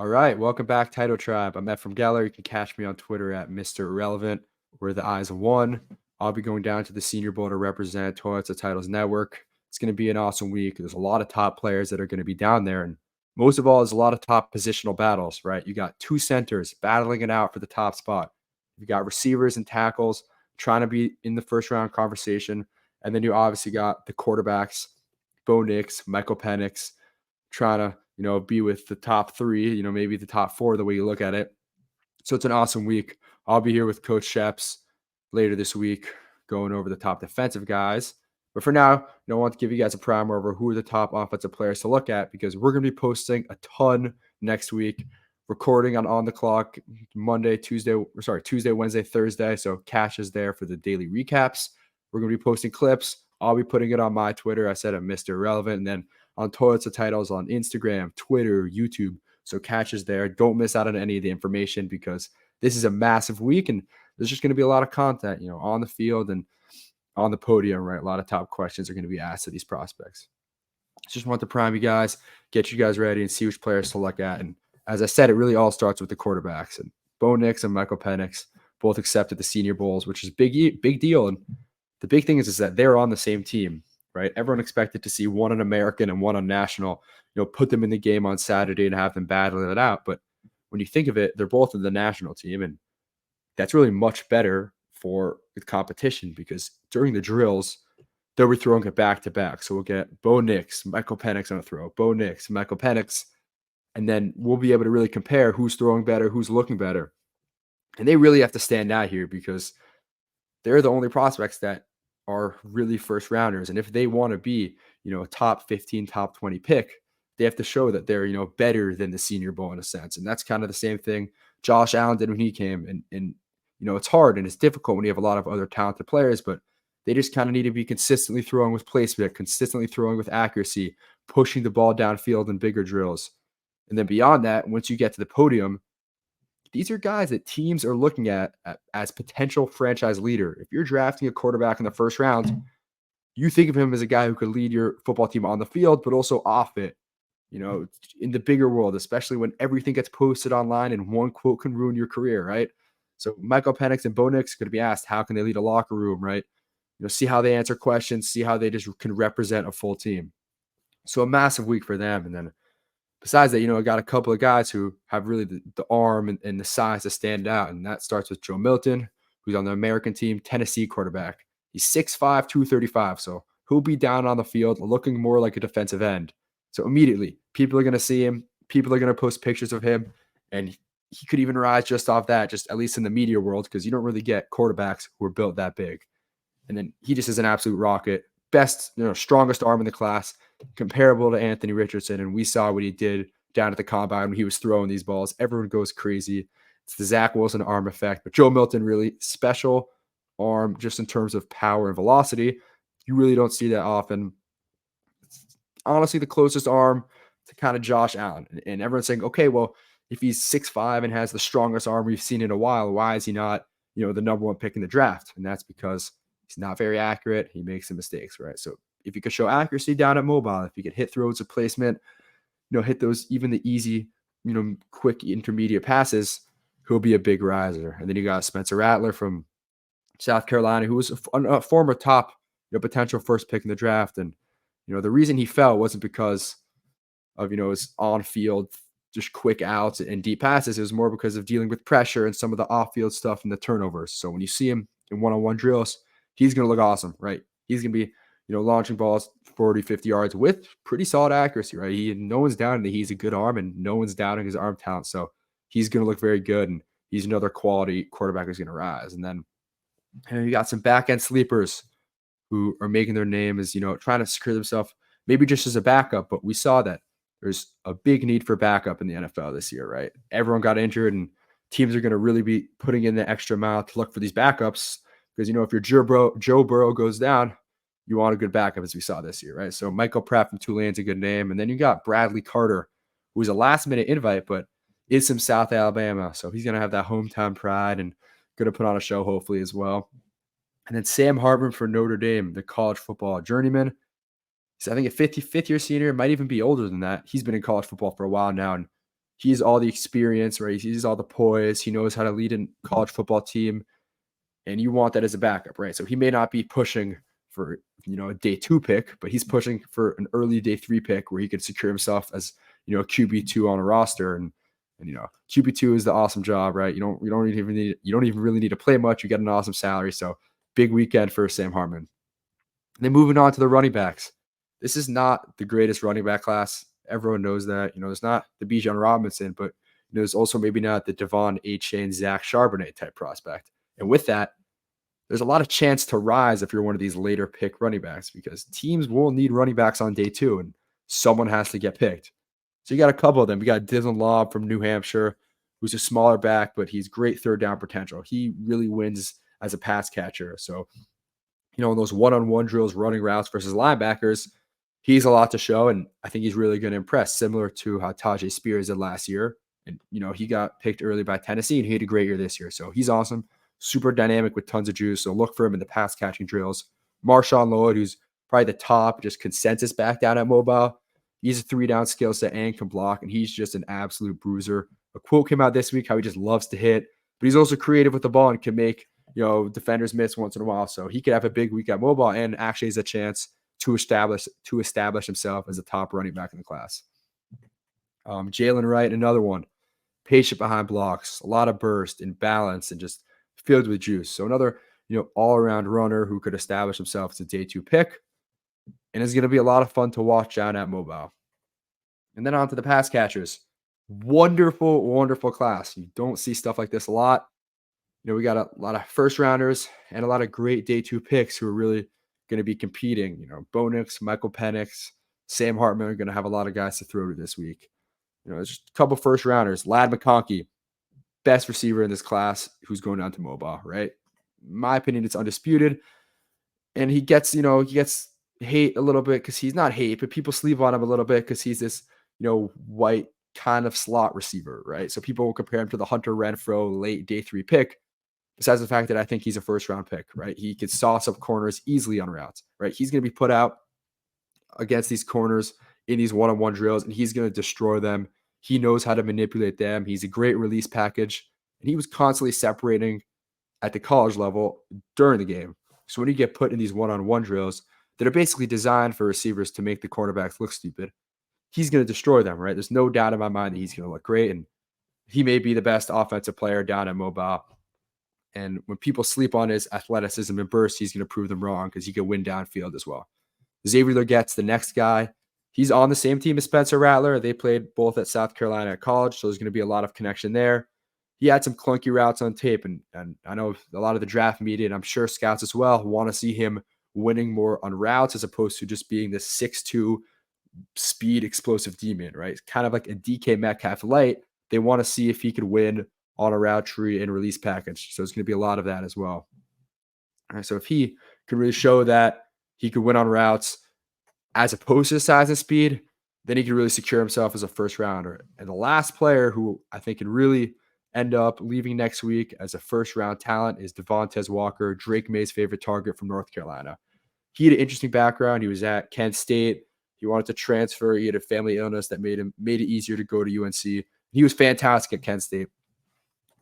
All right, welcome back, Title Tribe. I'm Ephraim Geller. You can catch me on Twitter at Mr. Irrelevant. We're the Eyes of One. I'll be going down to the Senior Bowl to represent Toilets of Titles Network. It's going to be an awesome week. There's a lot of top players that are going to be down there, and most of all, there's a lot of top positional battles. Right, you got two centers battling it out for the top spot. You got receivers and tackles trying to be in the first round conversation, and then you obviously got the quarterbacks, Bo Nix, Michael Penix, trying to, be with the top three, maybe the top four, the way you look at it. So it's an awesome week. I'll be here with Coach Sheps later this week, going over the top defensive guys. But for now, I want to give you guys a primer over who are the top offensive players to look at, because we're going to be posting a ton next week, recording on the clock Tuesday, Wednesday, Thursday. So Cash is there for the daily recaps. We're going to be posting clips. I'll be putting it on my Twitter. I said I'm Mr. Irrelevant. And then on Toilets of Titles on Instagram, Twitter, YouTube. So Cash is there. Don't miss out on any of the information, because this is a massive week and there's just going to be a lot of content, on the field and on the podium, right? A lot of top questions are going to be asked of these prospects. Just want to prime you guys, get you guys ready and see which players to look at. And as I said, it really all starts with the quarterbacks, and Bo Nix and Michael Penix both accepted the Senior Bowls, which is big deal. And the big thing is that they're on the same team, right? Everyone expected to see one on American and one on national, put them in the game on Saturday and have them battle it out. But when you think of it, they're both in the national team, and that's really much better for the competition, because during the drills, they'll be throwing it back to back. So we'll get Bo Nix, Michael Penix on a throw, Bo Nix, Michael Penix, and then we'll be able to really compare who's throwing better, who's looking better. And they really have to stand out here, because they're the only prospects that are really first rounders. And if they want to be, a top 15, top 20 pick, they have to show that they're, better than the Senior Bowl in a sense. And that's kind of the same thing Josh Allen did when he came. And it's hard and it's difficult when you have a lot of other talented players, but they just kind of need to be consistently throwing with placement, consistently throwing with accuracy, pushing the ball downfield in bigger drills. And then beyond that, once you get to the podium, these are guys that teams are looking at as potential franchise leader. If you're drafting a quarterback in the first round, you think of him as a guy who could lead your football team on the field, but also off it, in the bigger world, especially when everything gets posted online and one quote can ruin your career, right? So Michael Penix and Bo Nix are going to be asked, how can they lead a locker room, right? See how they answer questions, see how they just can represent a full team. So a massive week for them. And then besides that, I got a couple of guys who have really the arm and the size to stand out. And that starts with Joe Milton, who's on the American team, Tennessee quarterback. He's 6'5", 235. So he'll be down on the field looking more like a defensive end. So immediately, people are going to see him. People are going to post pictures of him. And he could even rise just off that, just at least in the media world, because you don't really get quarterbacks who are built that big. And then he just is an absolute rocket. Best, strongest arm in the class, comparable to Anthony Richardson. And we saw what he did down at the combine when he was throwing these balls. Everyone goes crazy. It's the Zach Wilson arm effect. But Joe Milton, really special arm just in terms of power and velocity. You really don't see that often. It's honestly the closest arm to kind of Josh Allen. And everyone's saying, okay, well, if he's 6'5" and has the strongest arm we've seen in a while, why is he not, the number one pick in the draft? And that's because he's not very accurate. He makes some mistakes, right? So if you could show accuracy down at mobile, if you could hit throws of placement, hit those, even the easy, quick intermediate passes, he'll be a big riser. And then you got Spencer Rattler from South Carolina, who was a former top, potential first pick in the draft. And, the reason he fell wasn't because of, his on-field, just quick outs and deep passes. It was more because of dealing with pressure and some of the off-field stuff and the turnovers. So when you see him in one-on-one drills, he's going to look awesome, right? He's going to be, launching balls 40, 50 yards with pretty solid accuracy, right? No one's doubting that he's a good arm, and no one's doubting his arm talent. So he's going to look very good, and he's another quality quarterback who's going to rise. And then you got some back-end sleepers who are making their name as, trying to secure themselves, maybe just as a backup. But we saw that there's a big need for backup in the NFL this year, right? Everyone got injured, and teams are going to really be putting in the extra mile to look for these backups. Because, if your Joe Burrow goes down, you want a good backup, as we saw this year, right? So Michael Pratt from Tulane's a good name. And then you got Bradley Carter, who was a last-minute invite, but is from South Alabama. So he's going to have that hometown pride and going to put on a show, hopefully, as well. And then Sam Hartman for Notre Dame, the college football journeyman. He's, I think, a fifth-year senior, might even be older than that. He's been in college football for a while now, and He's all the experience, right? He's all the poise. He knows how to lead a college football team, and you want that as a backup, right? So he may not be pushing for a day two pick, but he's pushing for an early day three pick where he could secure himself as a QB2 on a roster. And QB2 is the awesome job, right? You don't even really need to play much. You get an awesome salary. So big weekend for Sam Hartman. And then moving on to the running backs. This is not the greatest running back class. Everyone knows that. It's not the Bijan Robinson, but there's also maybe not the Devon Achane, Zach Charbonnet type prospect. And with that, there's a lot of chance to rise if you're one of these later pick running backs, because teams will need running backs on day two and someone has to get picked. So you got a couple of them. We got Dylan Laub from New Hampshire, who's a smaller back, but he's great third down potential. He really wins as a pass catcher. So, in those one-on-one drills, running routes versus linebackers, he's a lot to show. And I think he's really going to impress, similar to how Tajay Spears did last year. And, he got picked early by Tennessee and he had a great year this year. So he's awesome. Super dynamic with tons of juice. So look for him in the pass catching drills. Marshawn Lloyd, who's probably the top just consensus back down at mobile. He's a 3-down skill set and can block, and he's just an absolute bruiser. A quote came out this week how he just loves to hit, but he's also creative with the ball and can make defenders miss once in a while. So he could have a big week at mobile and actually has a chance to establish himself as a top running back in the class. Jalen Wright, another one, patient behind blocks, a lot of burst and balance, and just filled with juice. So another all-around runner who could establish himself as a day two pick, and it's going to be a lot of fun to watch down at mobile. And then on to the pass catchers. Wonderful, wonderful class. You don't see stuff like this a lot. We got a lot of first rounders and a lot of great day two picks who are really going to be competing. Bo Nix, Michael Penix, Sam Hartman are going to have a lot of guys to throw to this week. Just a couple first rounders. Ladd McConkey, best receiver in this class, who's going down to mobile, right? In my opinion, it's undisputed. And he gets hate a little bit because he's not hate, but people sleep on him a little bit because he's this, white kind of slot receiver, right? So people will compare him to the Hunter Renfrow late day three pick. Besides the fact that I think he's a first round pick, right? He could sauce up corners easily on routes, right? He's going to be put out against these corners in these one-on-one drills, and he's going to destroy them. He knows how to manipulate them. He's a great release package, and he was constantly separating at the college level during the game. So when you get put in these one-on-one drills that are basically designed for receivers to make the cornerbacks look stupid, he's going to destroy them, right? There's no doubt in my mind that he's going to look great, and he may be the best offensive player down at mobile. And when people sleep on his athleticism and burst, he's going to prove them wrong because he can win downfield as well. Xavier Leggette's the next guy. He's on the same team as Spencer Rattler. They played both at South Carolina at college, so there's going to be a lot of connection there. He had some clunky routes on tape, and I know a lot of the draft media, and I'm sure scouts as well, want to see him winning more on routes as opposed to just being this 6'2", speed explosive demon, right? It's kind of like a DK Metcalf light. They want to see if he could win on a route tree and release package. So it's going to be a lot of that as well. All right, so if he can really show that he could win on routes as opposed to size and speed, then he can really secure himself as a first rounder. And the last player who I think can really end up leaving next week as a first round talent is Devontae Walker, Drake May's favorite target from North Carolina. He had an interesting background. He was at Kent State. He wanted to transfer. He had a family illness that made it easier to go to UNC. He was fantastic at Kent State.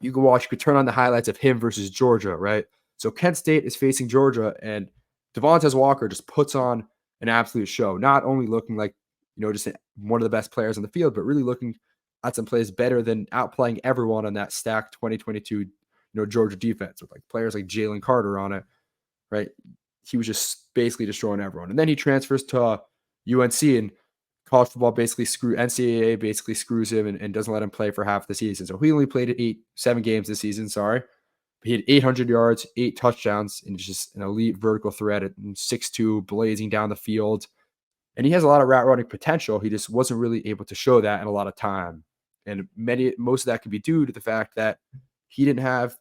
You could turn on the highlights of him versus Georgia, right? So Kent State is facing Georgia, and Devontae Walker just puts on an absolute show, not only looking like, just one of the best players on the field, but really looking at some plays better than outplaying everyone on that stacked 2022, Georgia defense with players like Jalen Carter on it, right? He was just basically destroying everyone. And then he transfers to UNC, and college football NCAA basically screws him and doesn't let him play for half the season. So he only played 7 games this season, sorry. He had 800 yards, 8 touchdowns, and just an elite vertical threat at 6'2", blazing down the field. And he has a lot of route running potential. He just wasn't really able to show that in a lot of time. And most of that could be due to the fact that he didn't have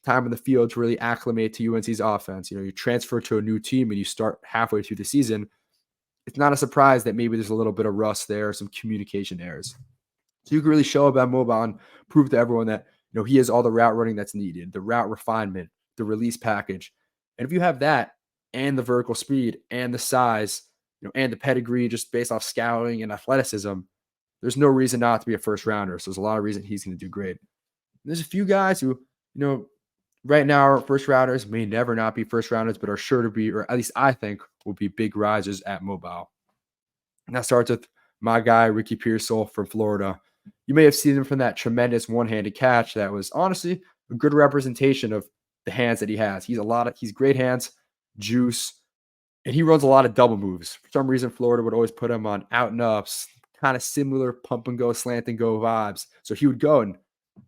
time in the field to really acclimate to UNC's offense. You transfer to a new team and you start halfway through the season. It's not a surprise that maybe there's a little bit of rust there, some communication errors. So you can really show about mobile and prove to everyone that he has all the route running that's needed, the route refinement, the release package. And if you have that and the vertical speed and the size, and the pedigree just based off scouting and athleticism, there's no reason not to be a first rounder. So there's a lot of reason he's going to do great. There's a few guys who, right now are first rounders, may never not be first rounders, but are sure to be, or at least I think will be big risers at mobile. And that starts with my guy, Ricky Pearsall from Florida. You may have seen him from that tremendous one-handed catch that was honestly a good representation of the hands that he has. He's great hands, juice, and he runs a lot of double moves. For some reason, Florida would always put him on out and ups, kind of similar pump and go, slant and go vibes. So he would go and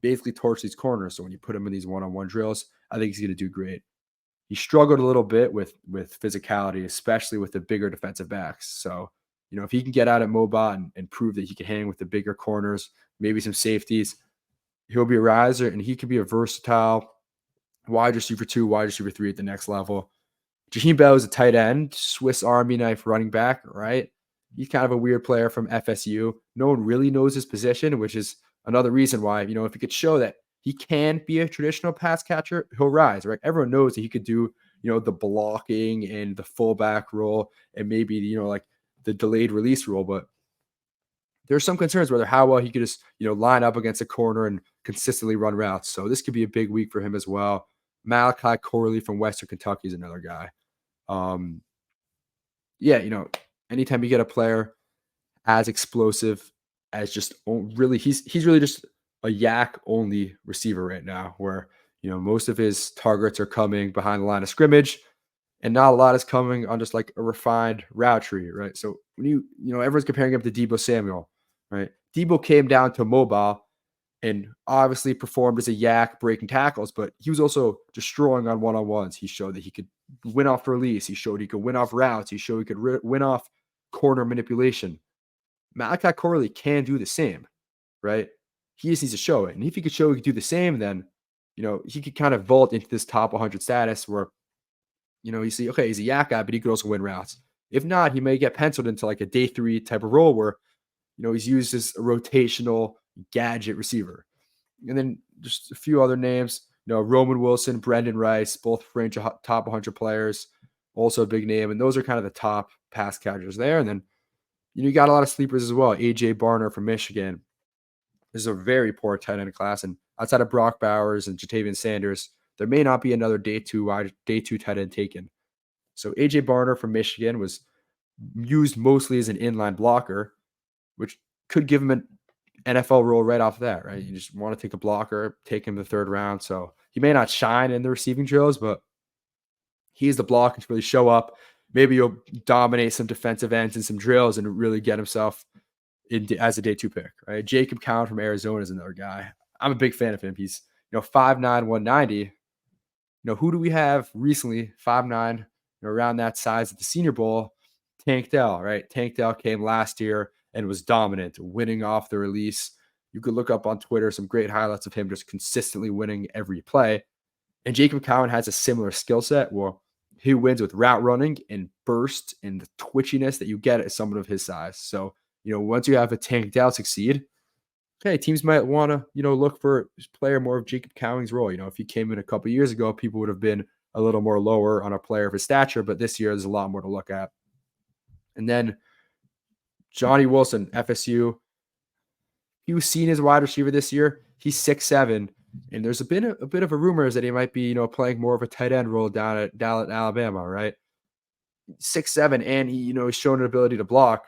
basically torch these corners. So when you put him in these one-on-one drills, I think he's going to do great. He struggled a little bit with physicality, especially with the bigger defensive backs. So, if he can get out at mobile and prove that he can hang with the bigger corners, maybe some safeties, he'll be a riser, and he could be a versatile wide receiver 2, wide receiver 3 at the next level. Jaheim Bell is a tight end, Swiss Army knife running back, right? He's kind of a weird player from FSU. No one really knows his position, which is another reason why, if he could show that he can be a traditional pass catcher, he'll rise, right? Everyone knows that he could do, the blocking and the fullback role and maybe, like the delayed release role. But there's some concerns whether how well he could just, line up against a corner and consistently run routes. So this could be a big week for him as well. Malachi Corley from Western Kentucky is another guy. Um, yeah, anytime you get a player as explosive as just really, he's really just a yak only receiver right now, where most of his targets are coming behind the line of scrimmage, and not a lot is coming on just like a refined route tree, right? So when everyone's comparing him to Debo Samuel, right? Debo came down to mobile and obviously performed as a yak breaking tackles, but he was also destroying on one-on-ones. He showed that he could win off release. He showed he could win off routes. He showed he could win off corner manipulation. Malachi Corley can do the same, right? He just needs to show it. And if he could show he could do the same, then, he could kind of vault into this top 100 status where, you see, okay, he's a yak guy, but he could also win routes. If not, he may get penciled into like a day 3 type of role where, he's used as a rotational gadget receiver. And then just a few other names, Roman Wilson, Brendan Rice, both fringe top 100 players, also a big name. And those are kind of the top pass catchers there. And then, you got a lot of sleepers as well. AJ Barner from Michigan. This is a very poor tight end class. And outside of Brock Bowers and Jatavian Sanders, there may not be another day two tight end taken. So AJ Barner from Michigan was used mostly as an inline blocker, which could give him an NFL role right off that, right? You just want to take a blocker, take him the 3rd round. So he may not shine in the receiving drills, but he's the block to really show up. Maybe he'll dominate some defensive ends and some drills and really get himself as a day 2 pick, right? Jacob Cowan from Arizona is another guy. I'm a big fan of him. He's, 5'9", 190. Who do we have recently? 5'9", around that size at the Senior Bowl. Tank Dell, right? Tank Dell came last year and was dominant, winning off the release. You could look up on Twitter some great highlights of him just consistently winning every play. And Jacob Cowan has a similar skill set where he wins with route running and burst and the twitchiness that you get as someone of his size. So, once you have a Tank Dell succeed, okay, teams might want to, look for a player more of Jacob Cowan's role. If he came in a couple years ago, people would have been a little more lower on a player of his stature, but this year there's a lot more to look at. And then Johnny Wilson, FSU, he was seen as a wide receiver this year. He's 6'7", and there's a bit of a rumors that he might be, playing more of a tight end role down at Alabama, right? 6'7", and he, has shown an ability to block.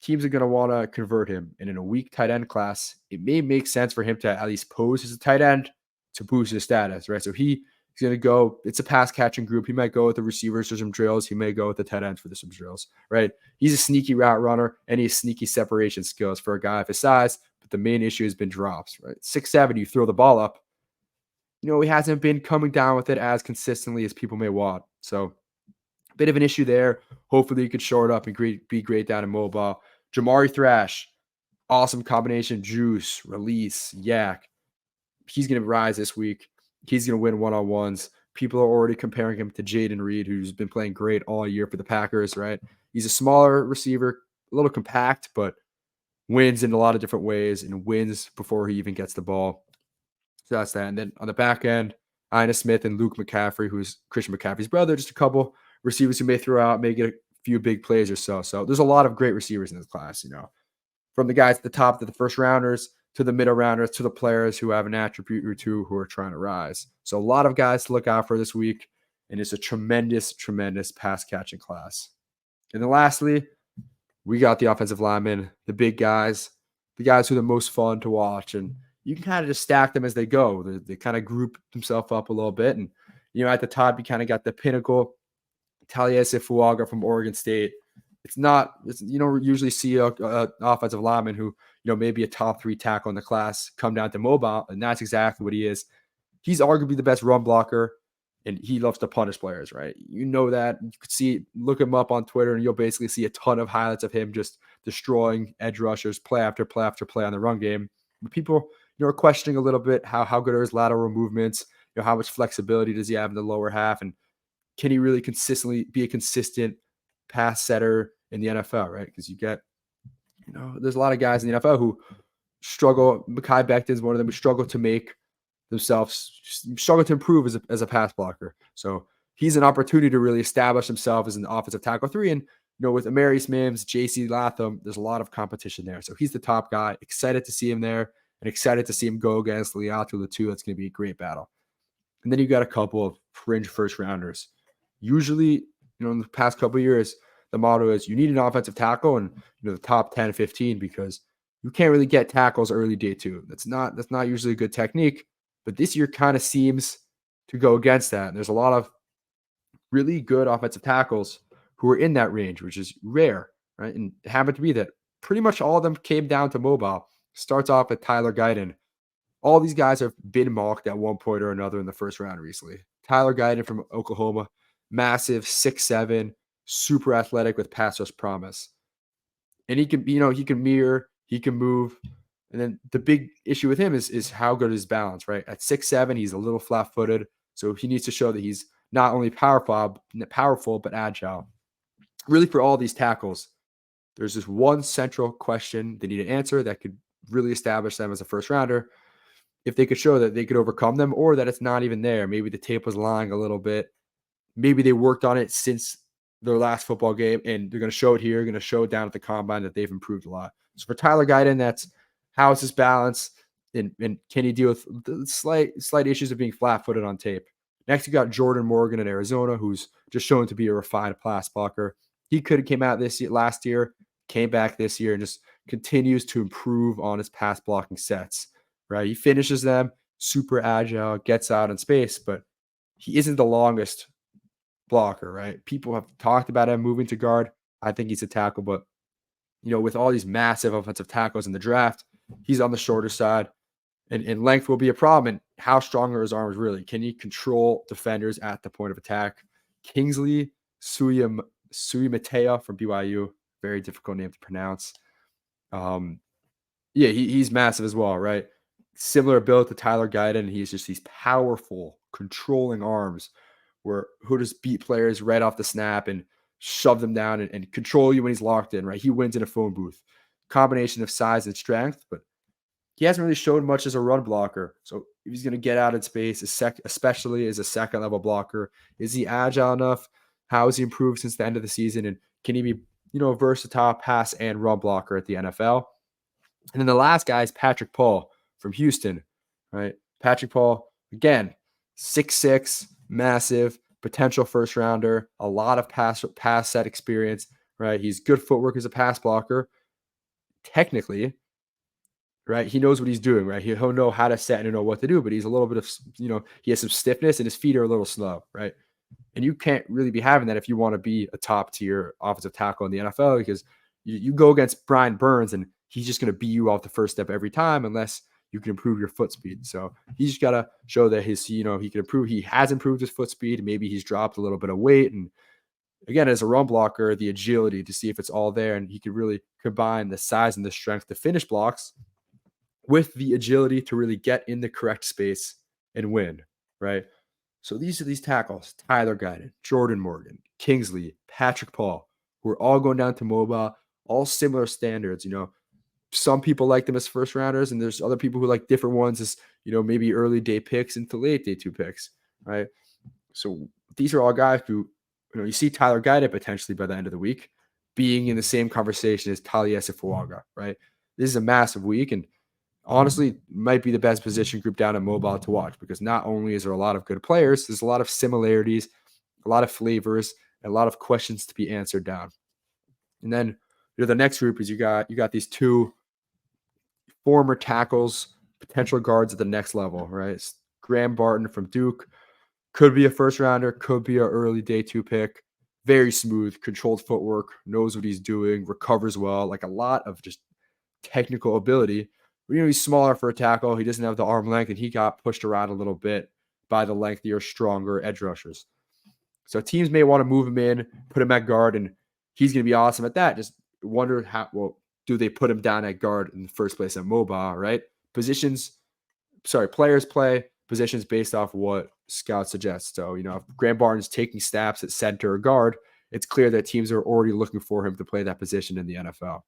Teams are going to want to convert him. And in a weak tight end class, it may make sense for him to at least pose as a tight end to boost his status, right? So he's going to go, it's a pass catching group. He might go with the receivers for some drills. He may go with the tight ends for some drills, right? He's a sneaky route runner and he has sneaky separation skills for a guy of his size. But the main issue has been drops, right? 6'7", you throw the ball up. He hasn't been coming down with it as consistently as people may want. So a bit of an issue there. Hopefully you could shore it up and be great down in mobile. Jamari Thrash, awesome combination, juice, release, yak. He's going to rise this week. He's going to win one-on-ones. People are already comparing him to Jaden Reed, who's been playing great all year for the Packers, right? He's a smaller receiver, a little compact, but wins in a lot of different ways and wins before he even gets the ball. So that's that. And then on the back end, Ina Smith and Luke McCaffrey, who's Christian McCaffrey's brother, just a couple receivers who may throw out, may get a few big plays or so. So there's a lot of great receivers in this class, from the guys at the top to the first rounders to the middle rounders to the players who have an attribute or two who are trying to rise. So a lot of guys to look out for this week, and it's a tremendous, tremendous pass catching class. And then lastly, we got the offensive linemen, the big guys, the guys who are the most fun to watch. And you can kind of just stack them as they go. They kind of group themselves up a little bit. And, at the top, you kind of got the pinnacle, Taliesin Fuaga from Oregon State. You don't usually see a offensive lineman who, maybe a top 3 tackle in the class come down to mobile. And that's exactly what he is. He's arguably the best run blocker, and he loves to punish players, right? You know that. You could look him up on Twitter, and you'll basically see a ton of highlights of him just destroying edge rushers play after play after play on the run game. But people, are questioning a little bit how good are his lateral movements, how much flexibility does he have in the lower half, and can he really consistently be a consistent pass setter in the NFL, right? Because you get, there's a lot of guys in the NFL who struggle. Mekhi Becton's one of them who struggle to make struggle to improve as a pass blocker. So he's an opportunity to really establish himself as an offensive tackle 3. And, with Amarius Mims, JC Latham, there's a lot of competition there. So he's the top guy. Excited to see him there and excited to see him go against Leatu Latu. That's going to be a great battle. And then you got a couple of fringe first rounders. Usually, in the past couple of years, the motto is you need an offensive tackle and, the top 10, 15, because you can't really get tackles early day 2. That's not usually a good technique. But this year kind of seems to go against that. And there's a lot of really good offensive tackles who are in that range, which is rare, right? And it happened to be that pretty much all of them came down to mobile. Starts off at Tyler Guyton. All these guys have been mocked at one point or another in the first round recently. Tyler Guyton from Oklahoma, massive, 6'7", super athletic with pass rush promise. And he can, he can mirror, he can move. And then the big issue with him is how good is balance, right? At 6'7", he's a little flat-footed, so he needs to show that he's not only powerful but agile. Really, for all these tackles, there's this one central question they need to answer that could really establish them as a first-rounder. If they could show that they could overcome them, or that it's not even there, maybe the tape was lying a little bit. Maybe they worked on it since their last football game, and they're going to show it here, going to show it down at the combine that they've improved a lot. So for Tyler Guyton, that's how is his balance, and can he deal with the slight issues of being flat-footed on tape? Next, you got Jordan Morgan in Arizona, who's just shown to be a refined pass blocker. He could have came out last year, came back this year, and just continues to improve on his pass blocking sets, right? He finishes them, super agile, gets out in space, but he isn't the longest blocker, right? People have talked about him moving to guard. I think he's a tackle, but, with all these massive offensive tackles in the draft, he's on the shorter side, and length will be a problem. And how strong are his arms really? Can he control defenders at the point of attack? Kingsley Suimatea from BYU, very difficult name to pronounce. He's massive as well, right? Similar build to Tyler Guyton. He's just these powerful, controlling arms who just beat players right off the snap and shove them down and control you when he's locked in, right? He wins in a phone booth. Combination of size and strength, but he hasn't really shown much as a run blocker. So if he's going to get out in space, especially as a second-level blocker, is he agile enough? How has he improved since the end of the season? And can he be, a versatile pass and run blocker at the NFL? And then the last guy is Patrick Paul from Houston, right? Patrick Paul, again, 6'6", massive, potential first rounder, a lot of pass set experience, right? He's good footwork as a pass blocker. Technically, right? He knows what he's doing, right? He'll know how to set and know what to do, but he's a little bit of, he has some stiffness and his feet are a little slow, right? And you can't really be having that if you want to be a top tier offensive tackle in the NFL, because you go against Brian Burns and he's just going to beat you off the first step every time unless you can improve your foot speed. So he's just got to show that he can improve. He has improved his foot speed. Maybe he's dropped a little bit of weight. And again, as a run blocker, the agility to see if it's all there. And he could really combine the size and the strength to finish blocks with the agility to really get in the correct space and win, right? So these are these tackles: Tyler Guyton, Jordan Morgan, Kingsley, Patrick Paul, who are all going down to mobile, all similar standards. Some people like them as first rounders, and there's other people who like different ones as, maybe early day picks into late day 2 picks, right? So these are all guys who, you see Tyler Guyton potentially by the end of the week being in the same conversation as Taliesin Fuaga, right? this is a massive week, and honestly might be the best position group down at mobile to watch, because not only is there a lot of good players, there's a lot of similarities, a lot of flavors, and a lot of questions to be answered down. And then the next group is you got these two former tackles, potential guards at the next level, right? Graham Barton from Duke could be a first rounder, could be an early day two pick. Very smooth, controlled footwork, knows what he's doing, recovers well, like a lot of just technical ability. But, he's smaller for a tackle. He doesn't have the arm length, and he got pushed around a little bit by the lengthier, stronger edge rushers. So teams may want to move him in, put him at guard, and he's going to be awesome at that. Just wonder do they put him down at guard in the first place at mobile, right? Players play positions based off what scouts suggest. So, if Graham Barton's taking snaps at center or guard, it's clear that teams are already looking for him to play that position in the NFL.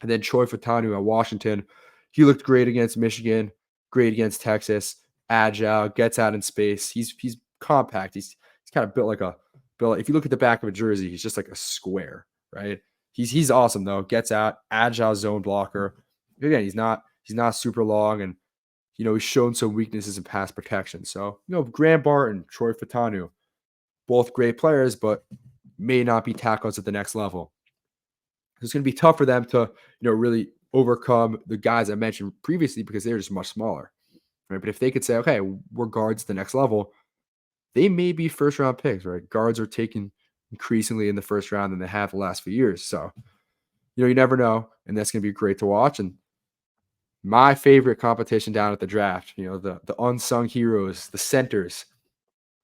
And then Troy Fautanu at Washington, he looked great against Michigan, great against Texas, agile, gets out in space. He's compact. He's kind of built like a built. If you look at the back of a jersey, he's just like a square, right? He's awesome though. Gets out, agile zone blocker. Again, he's not super long, and he's shown some weaknesses in pass protection. So, Graham Barton, Troy Fautanu, both great players, but may not be tackles at the next level. It's going to be tough for them to, really overcome the guys I mentioned previously, because they're just much smaller, right? But if they could say, okay, we're guards at the next level, they may be first round picks, right? Guards are taken increasingly in the first round than they have the last few years. So, you never know. And that's going to be great to watch. And my favorite competition down at the draft, the unsung heroes, the centers,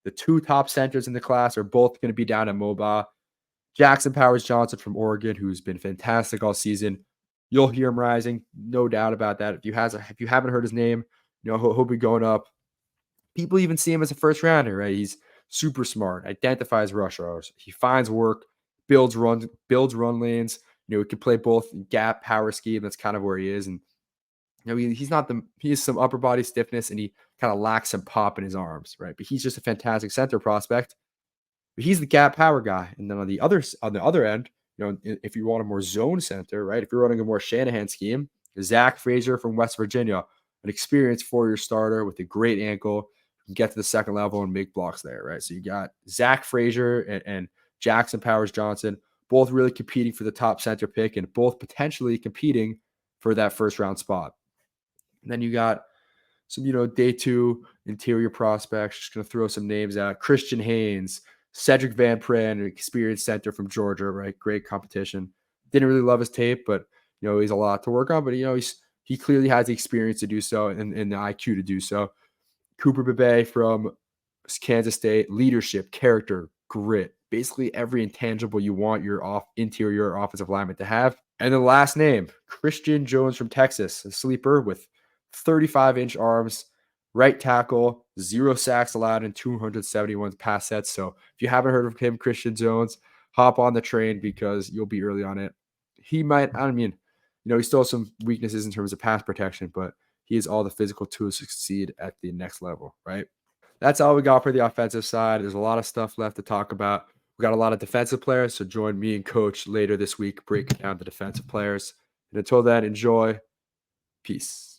the two top centers in the class are both going to be down at mobile. Jackson Powers Johnson from Oregon, who's been fantastic all season. You'll hear him rising, no doubt about that. If you haven't heard his name, he'll be going up. People even see him as a first rounder, right? He's super smart, identifies rush hours, he finds work, builds run lanes. He can play both gap power scheme. That's kind of where he is, and he has some upper body stiffness, and he kind of lacks some pop in his arms, right? But he's just a fantastic center prospect. But he's the gap power guy. And then on the other end, if you want a more zone center, right? If you're running a more Shanahan scheme, Zach Frazier from West Virginia, an experienced 4-year starter with a great ankle, can get to the second level and make blocks there, right? So you got Zach Frazier and Jackson Powers Johnson, both really competing for the top center pick, and both potentially competing for that first round spot. And then you got some, day two interior prospects. Just going to throw some names out. Christian Haynes, Cedric Van Pran, an experienced center from Georgia, right? Great competition. Didn't really love his tape, but, he's a lot to work on. But, he clearly has the experience to do so, and the IQ to do so. Cooper Bebe from Kansas State, leadership, character, grit, basically every intangible you want your interior offensive lineman to have. And the last name, Christian Jones from Texas, a sleeper with 35-inch arms, right tackle, 0 sacks allowed in 271 pass sets. So if you haven't heard of him, Christian Jones, hop on the train, because you'll be early on it. He still has some weaknesses in terms of pass protection, but he has all the physical tools to succeed at the next level, right? That's all we got for the offensive side. There's a lot of stuff left to talk about. We got a lot of defensive players, so join me and Coach later this week breaking down the defensive players. And until then, enjoy. Peace.